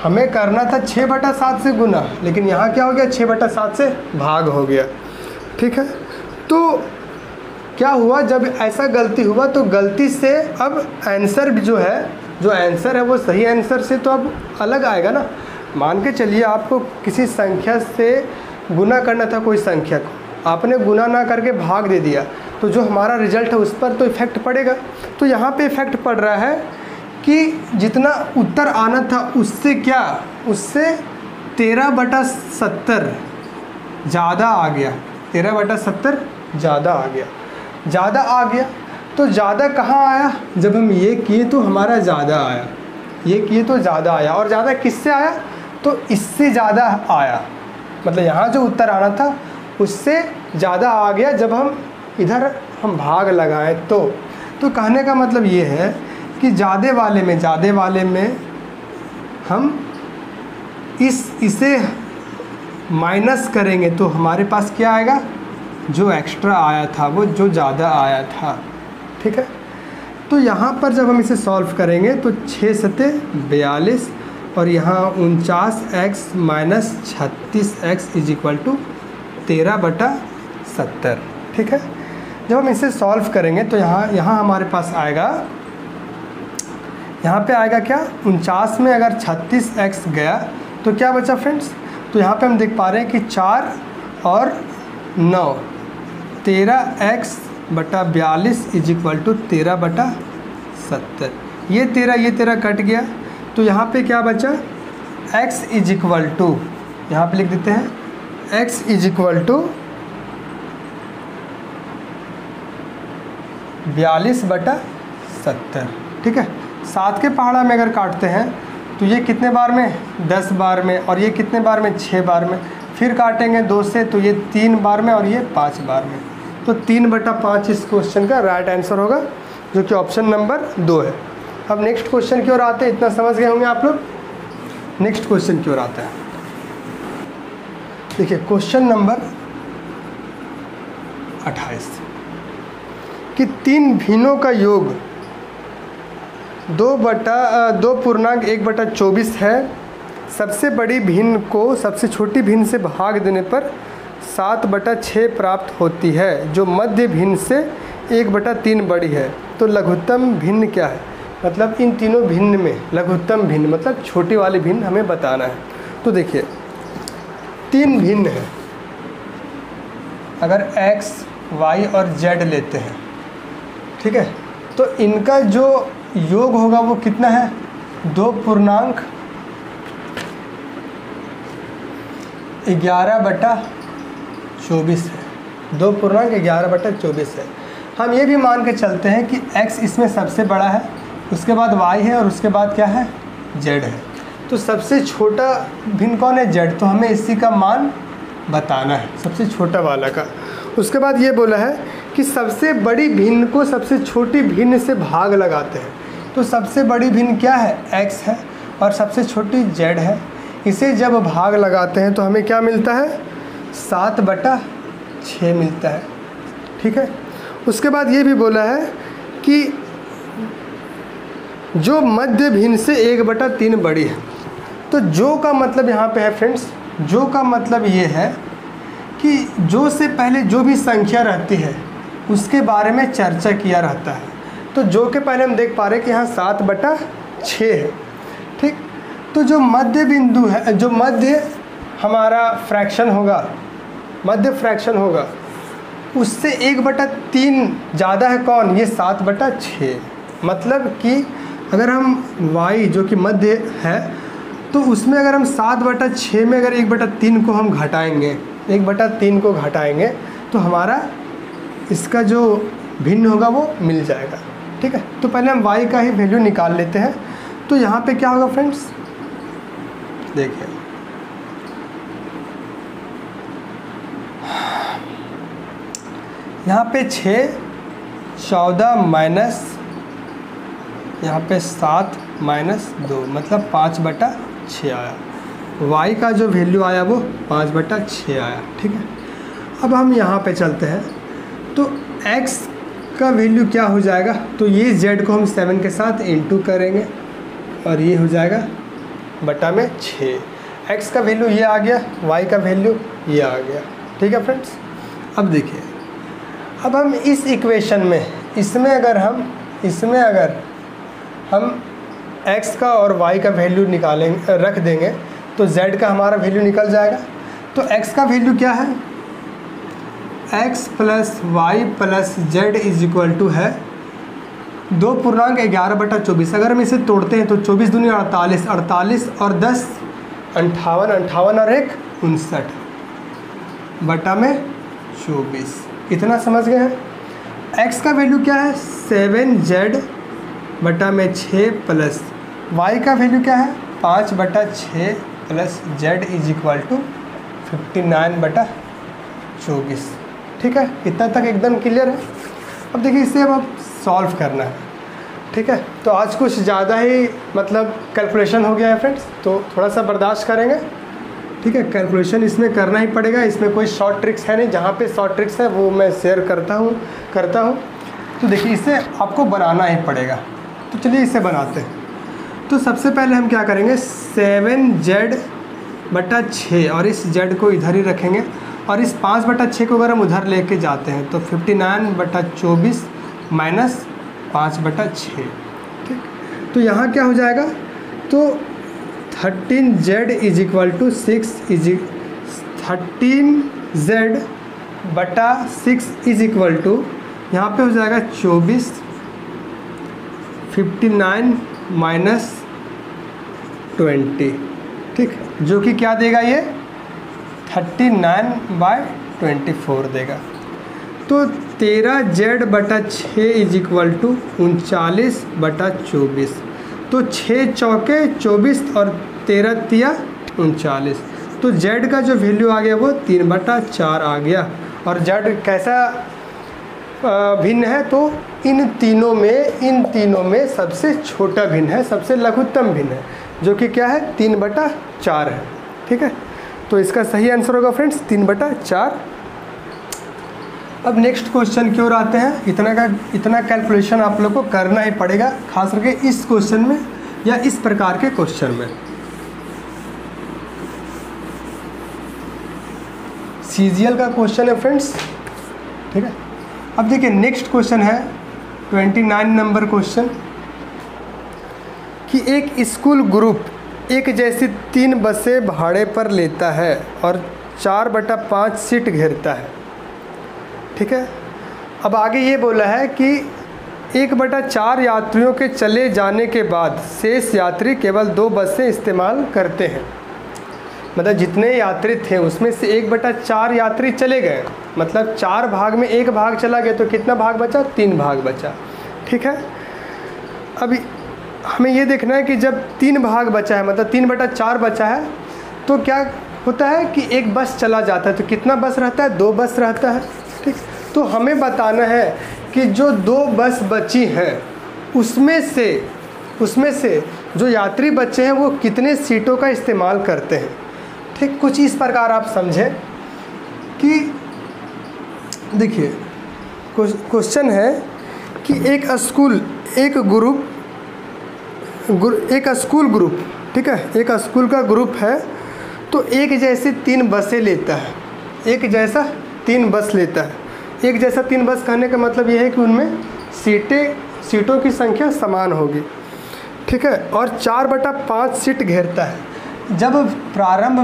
Speaker 1: हमें करना था 6/7 से गुना, लेकिन यहाँ क्या हो गया 6/7 से भाग हो गया, ठीक है। तो क्या हुआ, जब ऐसा गलती हुआ तो गलती से अब आंसर जो आंसर है वो सही आंसर से तो अब अलग आएगा ना। मान के चलिए आपको किसी संख्या से गुना करना था, कोई संख्या को आपने गुना ना करके भाग दे दिया, तो जो हमारा रिजल्ट है उस पर तो इफ़ेक्ट पड़ेगा। तो यहाँ पे इफ़ेक्ट पड़ रहा है कि जितना उत्तर आना था उससे उससे 13/70 ज़्यादा आ गया, 13/70 ज़्यादा आ गया। तो ज़्यादा कहाँ आया, जब हम ये किए तो हमारा ज़्यादा आया, ये किए तो ज़्यादा आया, और ज़्यादा किससे आया, तो इससे ज़्यादा आया, मतलब यहाँ जो उत्तर आना था उससे ज़्यादा आ गया जब हम इधर हम भाग लगाएं तो कहने का मतलब ये है कि ज़्यादा वाले में हम इसे माइनस करेंगे तो हमारे पास क्या आएगा, जो एक्स्ट्रा आया था वो जो ज़्यादा आया था, ठीक है। तो यहाँ पर जब हम इसे सॉल्व करेंगे तो 6 सते 42 और यहाँ 49x - 36x = 13/70, ठीक है। जब हम इसे सॉल्व करेंगे तो यहाँ हमारे पास आएगा, यहाँ पे आएगा क्या, 49 में अगर 36x गया तो क्या बचा फ्रेंड्स, तो यहाँ पे हम देख पा रहे हैं कि 4 और 9 13x/42 = 13/70। ये 13 कट गया, तो यहाँ पे क्या बचा, x = यहाँ पे लिख देते हैं x = 42/70, ठीक है। 7 के पहाड़ा में अगर काटते हैं तो ये कितने बार में, 10 बार में, और ये कितने बार में, 6 बार में। फिर काटेंगे 2 से तो ये 3 बार में और ये 5 बार में, तो 3/5 इस क्वेश्चन का राइट आंसर होगा, जो कि ऑप्शन नंबर 2 है। अब नेक्स्ट क्वेश्चन की ओर आते हैं, इतना समझ गए होंगे आप लोग। नेक्स्ट क्वेश्चन की ओर आता है, देखिए क्वेश्चन नंबर 28 कि 3 भिन्नों का योग 2/1/24 है। सबसे बड़ी भिन्न को सबसे छोटी भिन्न से भाग देने पर 7/6 प्राप्त होती है, जो मध्य भिन्न से 1/3 बड़ी है। तो लघुत्तम भिन्न क्या है, मतलब इन तीनों भिन्न में लघुत्तम भिन्न मतलब छोटी वाली भिन्न हमें बताना है। तो देखिए 3 भिन्न है, अगर x, y और z लेते हैं, ठीक है, तो इनका जो योग होगा वो कितना है, 2.11/24 है, 2.11/24 है। हम ये भी मान के चलते हैं कि x इसमें सबसे बड़ा है, उसके बाद y है और उसके बाद क्या है, z है। तो सबसे छोटा भिन्न कौन है, z, तो हमें इसी का मान बताना है, सबसे छोटा वाला का। उसके बाद ये बोला है कि सबसे बड़ी भिन्न को सबसे छोटी भिन्न से भाग लगाते हैं। तो सबसे बड़ी भिन्न क्या है, x है, और सबसे छोटी z है। इसे जब भाग लगाते हैं तो हमें क्या मिलता है, 7/6 मिलता है, ठीक है। उसके बाद ये भी बोला है कि जो मध्य भिन्न से 1/3 बड़ी है। तो जो का मतलब यहाँ पे है फ्रेंड्स, जो का मतलब ये है कि जो से पहले जो भी संख्या रहती है उसके बारे में चर्चा किया रहता है। तो जो के पहले हम देख पा रहे हैं कि यहाँ 7/6 है, ठीक। तो जो मध्य बिंदु है, जो मध्य हमारा फ्रैक्शन होगा, मध्य फ्रैक्शन होगा, उससे 1/3 ज़्यादा है कौन, ये 7/6। मतलब कि अगर हम y जो कि मध्य है तो उसमें अगर हम 7/6 में अगर 1/3 को हम घटाएंगे, 1/3 को घटाएंगे तो हमारा इसका जो भिन्न होगा वो मिल जाएगा, ठीक है। तो पहले हम y का ही वैल्यू निकाल लेते हैं। तो यहाँ पे क्या होगा फ्रेंड्स, देखिए यहाँ पे 6, 14 माइनस यहाँ पे 7 माइनस 2 मतलब 5/6 आया। y का जो वैल्यू आया वो 5/6 आया, ठीक है। अब हम यहाँ पे चलते हैं, तो x का वैल्यू क्या हो जाएगा, तो ये z को हम 7 के साथ इंटू करेंगे और ये हो जाएगा बटा में 6। x का वैल्यू ये आ गया, y का वैल्यू ये आ गया, ठीक है फ्रेंड्स। अब देखिए, अब हम इस इक्वेशन में इसमें अगर हम x का और y का वैल्यू निकालेंगे, रख देंगे, तो z का हमारा वैल्यू निकल जाएगा। तो x का वैल्यू क्या है, x plus Y plus Z is equal to है 2.11/24। अगर हम इसे तोड़ते हैं तो 24 दूनी 48, 48 और 10 58, 58 और 1 59 बटा में 24। इतना समझ गए हैं। x का वैल्यू क्या है 7z बटा में 6 प्लस y का वैल्यू क्या है 5/6 plus z is equal to 59/24, ठीक है। इतना तक एकदम क्लियर है। अब देखिए इसे अब सॉल्व करना है, ठीक है। तो आज कुछ ज़्यादा ही मतलब कैलकुलेशन हो गया है फ्रेंड्स, तो थोड़ा सा बर्दाश्त करेंगे, ठीक है। कैलकुलेशन इसमें करना ही पड़ेगा, इसमें कोई शॉर्ट ट्रिक्स है नहीं। जहाँ पे शॉर्ट ट्रिक्स है वो मैं शेयर करता हूँ। तो देखिए इसे आपको बनाना ही पड़ेगा, तो चलिए इसे बनाते हैं। तो सबसे पहले हम क्या करेंगे 7z बटा 6 और इस z को इधर ही रखेंगे और इस 5/6 को अगर हम उधर लेके जाते हैं तो 59/24 माइनस 5/6, ठीक। तो यहाँ क्या हो जाएगा, तो 13z is equal to 13z बटा 6 इज इक्वल टू यहाँ पे हो जाएगा 24, 59 माइनस 20, ठीक, जो कि क्या देगा ये 39/24 देगा। तो 13z बटा 6 इज इक्वल टू 39/24। तो 6 चौके 24 और 13 तिया 39। तो z का जो वैल्यू आ गया वो 3/4 आ गया। और z कैसा भिन्न है, तो इन तीनों में सबसे छोटा भिन्न है, सबसे लघुत्तम भिन्न है, जो कि क्या है 3/4 है, ठीक है। तो इसका सही आंसर होगा फ्रेंड्स 3/4। अब नेक्स्ट क्वेश्चन की ओर आते हैं। इतना कैलकुलेशन आप लोग को करना ही पड़ेगा, खास करके इस क्वेश्चन में या इस प्रकार के क्वेश्चन में। सीजीएल का क्वेश्चन है फ्रेंड्स, ठीक है। अब देखिए नेक्स्ट क्वेश्चन है 29 नंबर क्वेश्चन, कि एक स्कूल ग्रुप एक जैसी 3 बसें भाड़े पर लेता है और 4/5 सीट घेरता है, ठीक है। अब आगे ये बोला है कि 1/4 यात्रियों के चले जाने के बाद शेष यात्री केवल 2 बसें इस्तेमाल करते हैं। मतलब जितने यात्री थे उसमें से 1/4 यात्री चले गए, मतलब 4 भाग में 1 भाग चला गया, तो कितना भाग बचा 3 भाग बचा, ठीक है। अभी हमें ये देखना है कि जब 3 भाग बचा है, मतलब 3/4 बचा है, तो क्या होता है कि एक बस चला जाता है, तो कितना बस रहता है 2 बस रहता है, ठीक। तो हमें बताना है कि जो 2 बस बची हैं उसमें से जो यात्री बचे हैं वो कितने सीटों का इस्तेमाल करते हैं, ठीक। कुछ इस प्रकार आप समझें कि देखिए क्वेश्चन है कि एक स्कूल ग्रुप, ठीक है, एक स्कूल का ग्रुप है, तो एक जैसे 3 बसें लेता है, एक जैसा 3 बस लेता है। एक जैसा 3 बस कहने का मतलब यह है कि उनमें सीटों की संख्या समान होगी, ठीक है, और 4/5 सीट घेरता है। जब प्रारंभ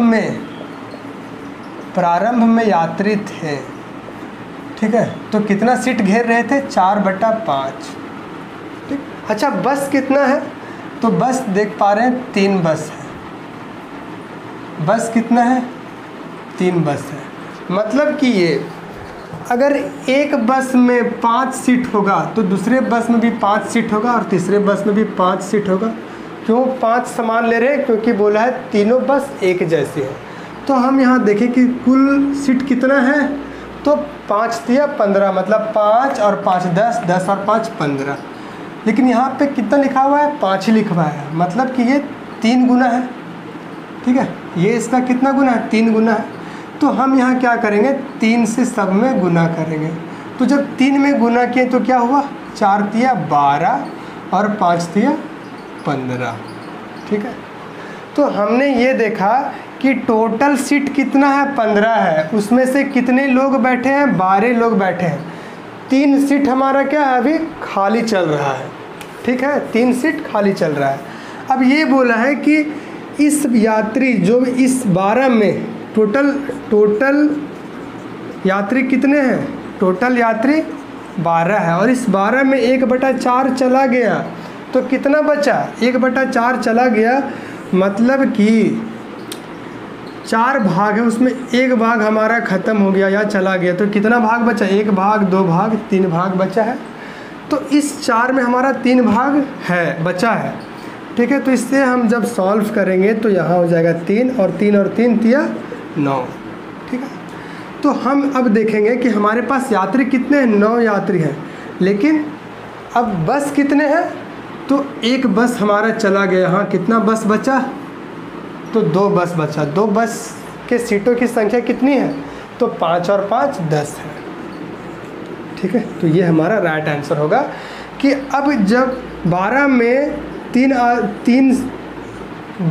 Speaker 1: में यात्री थे, ठीक है, तो कितना सीट घेर रहे थे 4/5, ठीक। अच्छा बस कितना है, तो बस देख पा रहे हैं 3 बस है, बस कितना है 3 बस है। मतलब कि ये अगर एक बस में 5 सीट होगा तो दूसरे बस में भी 5 सीट होगा और तीसरे बस में भी 5 सीट होगा। क्यों 5 समान ले रहे हैं? क्योंकि बोला है तीनों बस एक जैसी है। तो हम यहाँ देखें कि कुल सीट कितना है, तो 5 दिया 15, मतलब 5 और 5 10, 10 और 5 15। लेकिन यहाँ पे कितना लिखा हुआ है? 5 ही लिखा हुआ है, मतलब कि ये 3 गुना है। ठीक है, ये इसका कितना गुना है? 3 गुना है। तो हम यहाँ क्या करेंगे? 3 से सब में गुना करेंगे। तो जब 3 में गुना किए तो क्या हुआ? 4 दिया 12 और 5 दिया 15। ठीक है, तो हमने ये देखा कि टोटल सीट कितना है? 15 है। उसमें से कितने लोग बैठे हैं? 12 लोग बैठे हैं। 3 सीट हमारा क्या है? अभी खाली चल रहा है। ठीक है, 3 सीट खाली चल रहा है। अब ये बोला है कि इस यात्री जो इस 12 में टोटल यात्री कितने हैं? टोटल यात्री 12 है और इस 12 में 1/4 चला गया तो कितना बचा? 1/4 चला गया, मतलब कि 4 भाग है, उसमें 1 भाग हमारा ख़त्म हो गया या चला गया। तो कितना भाग बचा? 1 भाग, 2 भाग, 3 भाग बचा है। तो इस 4 में हमारा 3 भाग है, बचा है। ठीक है, तो इससे हम जब सॉल्व करेंगे तो यहाँ हो जाएगा 3 और 3 दिया 9। ठीक है, तो हम अब देखेंगे कि हमारे पास यात्री कितने हैं? 9 यात्री हैं। लेकिन अब बस कितने हैं? तो एक बस हमारा चला गया। यहाँ कितना बस बचा? तो 2 बस बचा। 2 बस के सीटों की संख्या कितनी है? तो 5 और 5 10 है। ठीक है, तो ये हमारा राइट आंसर होगा कि अब जब 12 में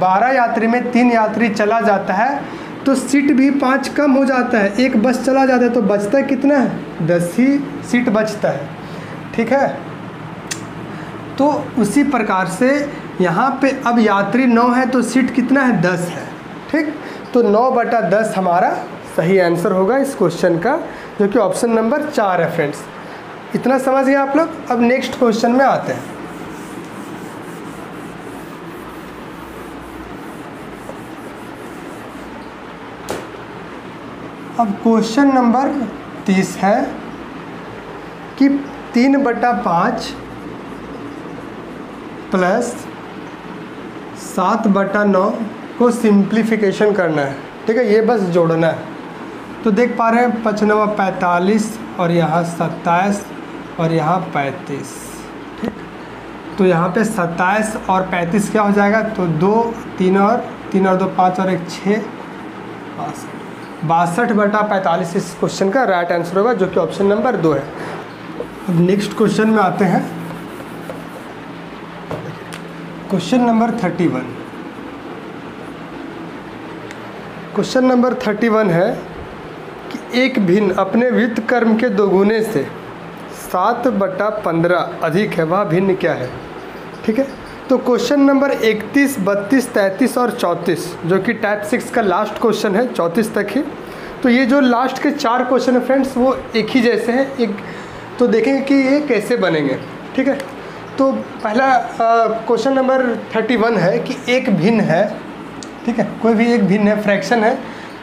Speaker 1: 12 यात्री में 3 यात्री चला जाता है तो सीट भी 5 कम हो जाता है। एक बस चला जाता है तो बचता कितना है? 10 ही सीट बचता है। ठीक है, तो उसी प्रकार से यहाँ पे अब यात्री 9 है तो सीट कितना है? 10 है। ठीक, तो 9/10 हमारा सही आंसर होगा इस क्वेश्चन का, जो कि ऑप्शन नंबर 4 है। फ्रेंड्स, इतना समझ गए आप लोग। अब नेक्स्ट क्वेश्चन में आते हैं। अब क्वेश्चन नंबर 30 है कि 3/5 प्लस 7/9 को सिंप्लीफिकेशन करना है। ठीक है, ये बस जोड़ना है। तो देख पा रहे हैं 55 45 और यहाँ 27 और यहाँ 35। ठीक, तो यहाँ पे 27 और 35 क्या हो जाएगा? तो 2 3 और 2 5 और 1 6 62/45 इस क्वेश्चन का राइट आंसर होगा, जो कि ऑप्शन नंबर 2 है। अब नेक्स्ट क्वेश्चन में आते हैं। Question number 31। क्वेश्चन नंबर 31 है कि एक भिन्न अपने व्युत्क्रम कर्म के 2 गुने से 7/15 अधिक है, वह भिन्न क्या है? ठीक है, तो क्वेश्चन नंबर 31, 32, 33 और 34 जो कि टाइप 6 का लास्ट क्वेश्चन है, 34 तक ही। तो ये जो लास्ट के 4 क्वेश्चन है फ्रेंड्स, वो एक ही जैसे हैं। एक तो देखेंगे कि ये कैसे बनेंगे। ठीक है, तो पहला क्वेश्चन नंबर 31 है कि एक भिन्न है। ठीक है, कोई भी एक भिन्न है, फ्रैक्शन है,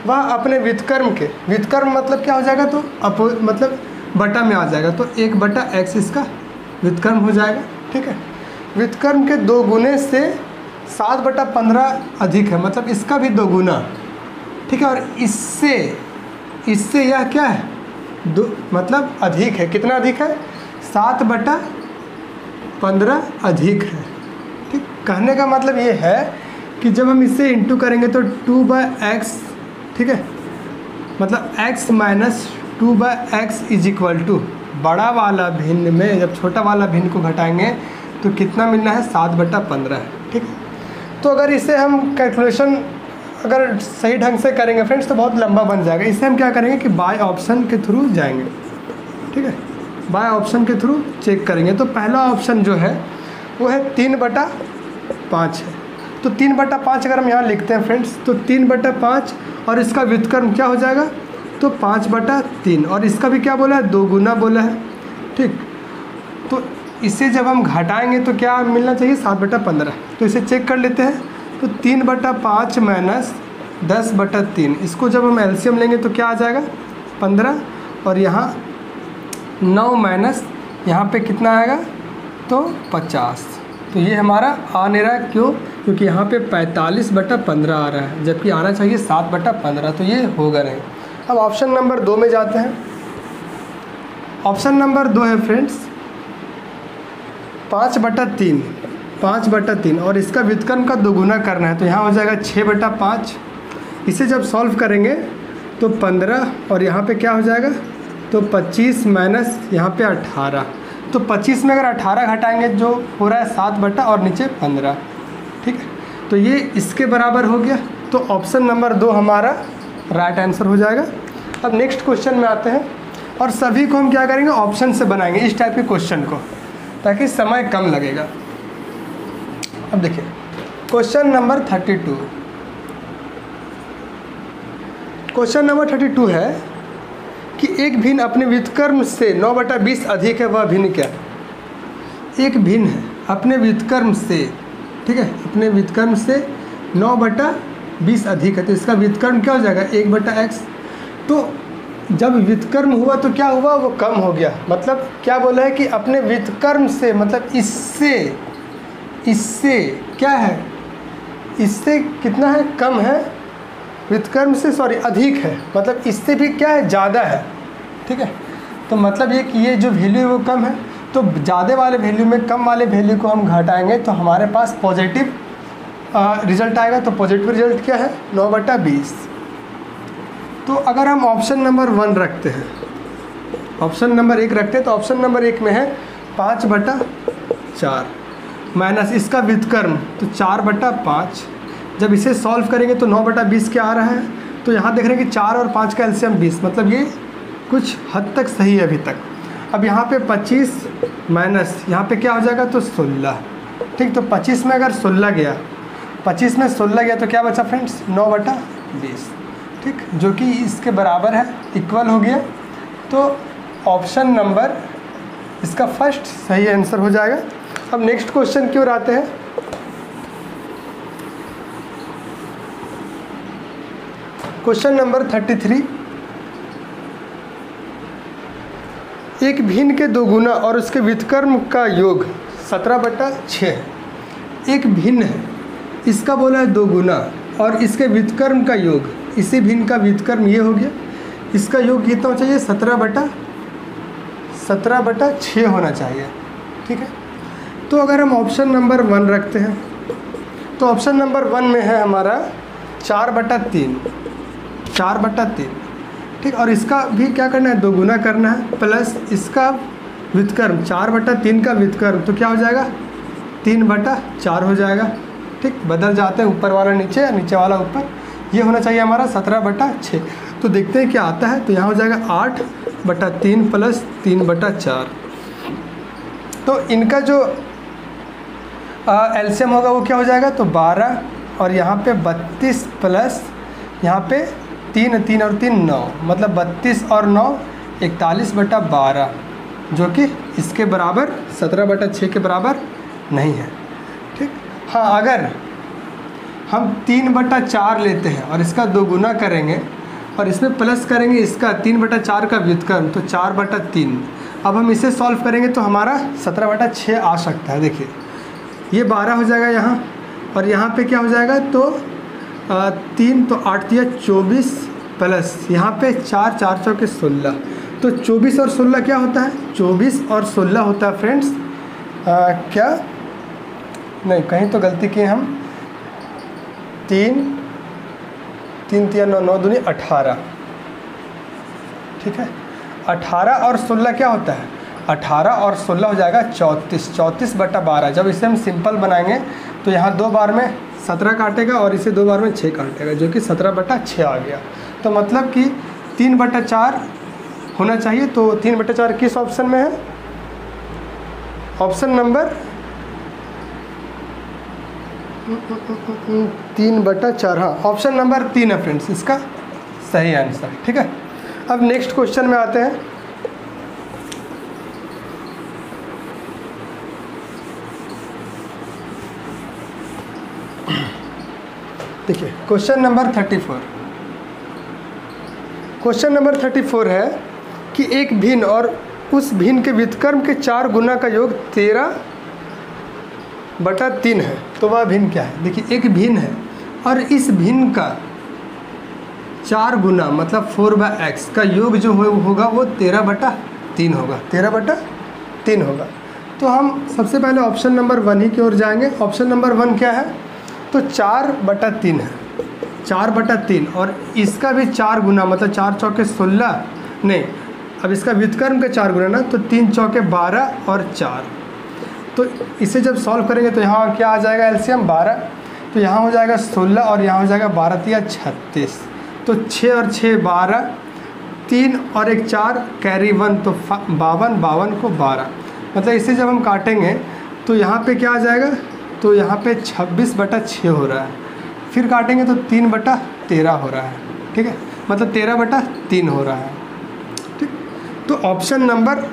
Speaker 1: वह अपने व्युत्क्रम के, व्युत्क्रम मतलब क्या हो जाएगा? तो मतलब बटा में आ जाएगा। तो 1/x इसका व्युत्क्रम हो जाएगा। ठीक है, व्युत्क्रम के 2 गुने से 7/15 अधिक है, मतलब इसका भी 2 गुना। ठीक है, और इससे यह क्या है? 2 मतलब अधिक है। कितना अधिक है? 7/15 अधिक है। ठीक, कहने का मतलब ये है कि जब हम इससे इंटू करेंगे तो 2/x, ठीक है, मतलब x minus 2/x is equal to बड़ा वाला भिन्न में जब छोटा वाला भिन्न को घटाएंगे तो कितना मिलना है? 7/15 है। ठीक है, तो अगर इसे हम कैलकुलेशन अगर सही ढंग से करेंगे फ्रेंड्स तो बहुत लंबा बन जाएगा। इसे हम क्या करेंगे कि बाय ऑप्शन के थ्रू जाएंगे। ठीक है, बाय ऑप्शन के थ्रू चेक करेंगे। तो पहला ऑप्शन जो है वो है 3/5 है। तो 3/5 अगर हम यहाँ लिखते हैं फ्रेंड्स तो 3/5 और इसका व्युत्क्रम क्या हो जाएगा? तो 5/3 और इसका भी क्या बोला है? 2 गुना बोला है। ठीक, तो इसे जब हम घटाएंगे तो क्या मिलना चाहिए? 7/15। तो इसे चेक कर लेते हैं। तो 3/5 माइनस 10/3, इसको जब हम एलसीएम लेंगे तो क्या आ जाएगा? 15 और यहाँ 9 माइनस यहाँ पे कितना आएगा तो 50। तो ये हमारा आ नहीं रहा है, क्यों? क्योंकि यहाँ पे 45/15 आ रहा है, जबकि आना चाहिए 7/15, तो ये होगा नहीं। अब ऑप्शन नंबर 2 में जाते हैं। ऑप्शन नंबर 2 है फ्रेंड्स 5/3 और इसका व्युत्क्रम का दोगुना करना है, तो यहाँ हो जाएगा 6/5। इसे जब सॉल्व करेंगे तो 15 और यहाँ पे क्या हो जाएगा तो 25 माइनस यहाँ पे 18। तो 25 में अगर 18 घटाएंगे जो हो रहा है 7 और नीचे 15, ठीक है। तो ये इसके बराबर हो गया, तो ऑप्शन नंबर 2 हमारा राइट आंसर हो जाएगा। अब नेक्स्ट क्वेश्चन में आते हैं और सभी को हम क्या करेंगे ऑप्शन से बनाएंगे इस टाइप के क्वेश्चन को, ताकि समय कम लगेगा। अब देखिए क्वेश्चन नंबर 32। क्वेश्चन नंबर 32 है कि एक भिन्न अपने व्युत्क्रम से 9/20 अधिक है, वह भिन्न क्या? एक भिन्न है अपने व्युत्क्रम से, ठीक है, अपने व्युत्क्रम से 9/20 अधिक है, तो इसका व्युत्क्रम क्या हो जाएगा 1/x। तो जब व्युत्क्रम हुआ तो क्या हुआ, वो कम हो गया। मतलब क्या बोला है कि अपने व्युत्क्रम से, मतलब इससे क्या है, इससे कितना है, कम है, व्युत्क्रम से सॉरी अधिक है, मतलब इससे भी क्या है ज़्यादा है, ठीक है। तो मतलब ये कि ये जो वैल्यू है वो कम है, तो ज़्यादा वाले वैल्यू में कम वाले वैल्यू को हम घटाएंगे तो हमारे पास पॉजिटिव रिजल्ट आएगा। तो पॉजिटिव रिजल्ट क्या है 9/20। तो अगर हम ऑप्शन नंबर 1 रखते हैं, ऑप्शन नंबर 1 रखते हैं, तो ऑप्शन नंबर 1 में है 5/4 माइनस इसका व्युत्क्रम तो 4/5। जब इसे सॉल्व करेंगे तो 9/20 क्या आ रहा है, तो यहाँ देख रहे हैं कि 4 और 5 का एलसीएम 20, मतलब ये कुछ हद तक सही है अभी तक। अब यहाँ पे 25 माइनस यहाँ पे क्या हो जाएगा तो 16, ठीक। तो 25 में अगर 16 गया, 25 में 16 गया तो क्या बचा फ्रेंड्स 9/20, ठीक, जो कि इसके बराबर है, इक्वल हो गया। तो ऑप्शन नंबर इसका फर्स्ट सही आंसर हो जाएगा। अब नेक्स्ट क्वेश्चन की ओर आते हैं। Question number 33। एक भिन्न के दोगुना और उसके व्युत्क्रम का योग 17/6 है। एक भिन्न है, इसका बोला है दोगुना और इसके व्युत्क्रम का योग, इसी भिन्न का व्युत्क्रम ये हो गया, इसका योग कितना होना चाहिए 17/6 होना चाहिए, ठीक है। तो अगर हम ऑप्शन नंबर 1 रखते हैं तो ऑप्शन नंबर 1 में है हमारा 4/3, ठीक। और इसका भी क्या करना है दोगुना करना है, प्लस इसका व्युत्क्रम 4/3 का व्युत्क्रम तो क्या हो जाएगा 3/4 हो जाएगा, ठीक। बदल जाते हैं ऊपर वाला नीचे या नीचे वाला ऊपर, ये होना चाहिए हमारा 17/6। तो देखते हैं क्या आता है, तो यहाँ हो जाएगा 8/3 प्लस 3/4। तो इनका जो एलसीएम होगा वो क्या हो जाएगा तो 12 और यहाँ पे 32 प्लस यहाँ पे 3 और 3 9, मतलब 32 और 9 41/12, जो कि इसके बराबर 17/6 के बराबर नहीं है, ठीक। हाँ, अगर हम 3/4 लेते हैं और इसका दोगुना करेंगे और इसमें प्लस करेंगे इसका 3/4 का व्युत्क्रम तो 4/3। अब हम इसे सॉल्व करेंगे तो हमारा 17/6 आ सकता है। देखिए ये 12 हो जाएगा यहाँ, और यहाँ पे क्या हो जाएगा तो 3 तो 8 दिया 24 प्लस यहाँ पे 4 4 चौके 16, तो 24 और 16 क्या होता है 24 और 16 होता है फ्रेंड्स क्या नहीं, कहीं तो गलती किए हम, 3 3 3 9 9 दूनी 18, ठीक है। 18 और 16 क्या होता है 18 और 16 हो जाएगा 34, 34/12। जब इसे हम सिंपल बनाएंगे तो यहाँ 2 बार में 17 काटेगा और इसे 2 बार में 6 काटेगा, जो कि 17/6 आ गया। तो मतलब कि 3/4 होना चाहिए। तो 3/4 किस ऑप्शन में है, ऑप्शन नंबर 3/4, हाँ ऑप्शन नंबर 3 है फ्रेंड्स इसका सही आंसर, ठीक है। अब नेक्स्ट क्वेश्चन में आते हैं। देखिए क्वेश्चन नंबर 34। क्वेश्चन नंबर 34 है कि एक भिन्न और उस भिन्न के व्युत्क्रम के 4 गुना का योग 13/3 है, तो वह भिन्न क्या है? देखिए एक भिन्न है और इस भिन्न का 4 गुना मतलब 4/x का योग जो होगा वो 13/3 होगा, 13/3 होगा। तो हम सबसे पहले ऑप्शन नंबर 1 ही की ओर जाएंगे। ऑप्शन नंबर 1 क्या है? तो 4/3 है, 4/3 और इसका भी 4 गुना मतलब 4 चौके 16 नहीं, अब इसका व्युत्क्रम के 4 गुना ना, तो 3 चौके 12 और 4। तो इसे जब सॉल्व करेंगे तो यहाँ क्या आ जाएगा? एलसीएम 12, तो यहाँ हो जाएगा 16 और यहाँ हो जाएगा 12 या 36, तो 6 और 6 12, 3 और 1 4, कैरी 1 तो 52 को 12, मतलब इसे जब हम काटेंगे तो यहाँ पे क्या आ जाएगा? तो यहाँ पे 26/6 हो रहा है, फिर काटेंगे तो 3/13 हो रहा है, ठीक है, मतलब 13/3 हो रहा है, ठीक। तो ऑप्शन नंबर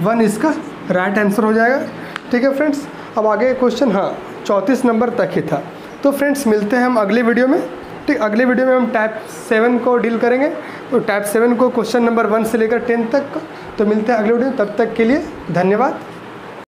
Speaker 1: 1 इसका राइट आंसर हो जाएगा, ठीक है फ्रेंड्स। अब आगे क्वेश्चन, हाँ 34 नंबर तक ही था। तो फ्रेंड्स मिलते हैं हम अगले वीडियो में, ठीक। अगले वीडियो में हम टाइप 7 को डील करेंगे, तो टाइप 7 को क्वेश्चन नंबर 1 से लेकर 10 तक। तो मिलते हैं अगले वीडियो में, तब तक के लिए धन्यवाद।